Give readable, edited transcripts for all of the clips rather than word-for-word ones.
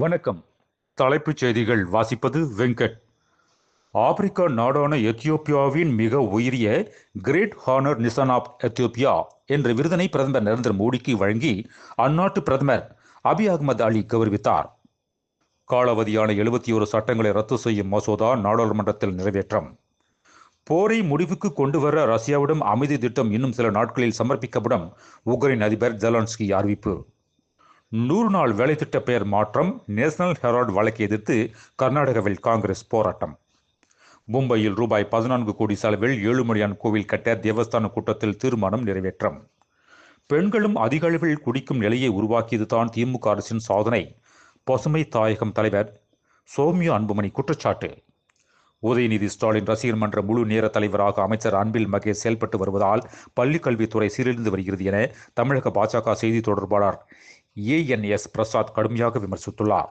வணக்கம். தலைப்புச் செய்திகள் வாசிப்பது வெங்கட். ஆப்பிரிக்கா நாடான எத்தியோப்பியாவின் மிக உயரிய great honour Nishan of Ethiopia என்ற விருதினை பிரதமர் நரேந்திர மோடிக்கு வழங்கி அந்நாட்டு பிரதமர் அபி அகமது அலி கௌரவித்தார். காலாவதியான 71 சட்டங்களை ரத்து செய்யும் மசோதா நாடாளுமன்றத்தில் நிறைவேற்றம். போரை முடிவுக்கு கொண்டுவர ரஷ்யாவிடம் அமைதி திட்டம் இன்னும் சில நாட்களில் சமர்ப்பிக்கப்படும் உக்ரைன் அதிபர் ஜெலன்ஸ்கி அறிவிப்பு. 100 நாள் வேலை திட்ட பெயர் மாற்றம். நேஷனல் ஹெரால்டு வழக்கை எதிர்த்து கர்நாடகாவில் காங்கிரஸ் போராட்டம். மும்பையில் ரூபாய் 14 கோடி செலவில் ஏழுமலையான் கோவில் கட்ட தேவஸ்தான கூட்டத்தில் தீர்மானம் நிறைவேற்றம். பெண்களும் அதிக அளவில் குடிக்கும் நிலையை உருவாக்கியதுதான் திமுக அரசின் சாதனை. பசுமை தாயகம் தலைவர் சௌமியா அன்புமணி குற்றச்சாட்டு. உதயநிதி ஸ்டாலின் ரசிகர் மன்ற முழு நேர தலைவராக அமைச்சர் அன்பில் மகேஷ் செயல்பட்டு வருவதால் பள்ளிக் கல்வித்துறை சீரழிந்து வருகிறது என தமிழக பாஜக செய்தி தொடர்பாளர் ANS பிரசாத் கடுமையாக விமர்சித்துள்ளார்.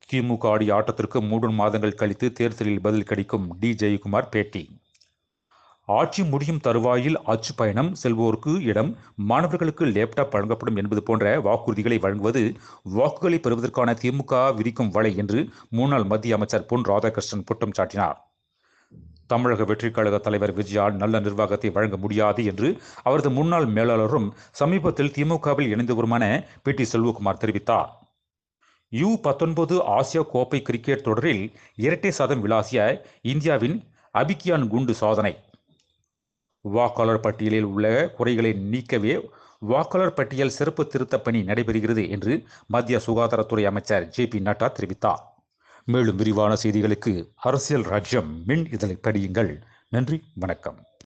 திமுக ஆடிய ஆட்டத்திற்கு 3 மாதங்கள் கழித்து தேர்தலில் பதில் கிடைக்கும் ஜெயக்குமார் பேட்டி. ஆட்சி முடியும் தருவாயில் அச்சு பயணம் செல்வோருக்கு இடம், மாணவர்களுக்கு லேப்டாப் வழங்கப்படும் என்பது போன்ற வாக்குறுதிகளை வழங்குவது வாக்குகளை பெறுவதற்கான திமுக விரிக்கும் வலை என்று முன்னாள் மத்திய அமைச்சர் பொன் ராதாகிருஷ்ணன் குற்றம் சாட்டினார். தமிழக வெற்றிக் கழக தலைவர் விஜயால் நல்ல நிர்வாகத்தை வழங்க முடியாது என்று அவரது முன்னாள் மேலாளரும் சமீபத்தில் திமுகவில் இணைந்தவருமான PT செல்வகுமார் தெரிவித்தார். U19 ஆசியா கோப்பை கிரிக்கெட் தொடரில் இரட்டை சதம் விளாசிய இந்தியாவின் அபிகியான் குண்டு சாதனை. வாக்காளர் பட்டியலில் உள்ள குறைகளை நீக்கவே வாக்காளர் பட்டியல் சிறப்பு திருத்த பணி நடைபெறுகிறது என்று மத்திய சுகாதாரத்துறை அமைச்சர் JP நட்டா தெரிவித்தார். மேலும் விரிவான செய்திகளுக்கு அரசியல் ராஜ்யம் மின் இதழை படியுங்கள். நன்றி, வணக்கம்.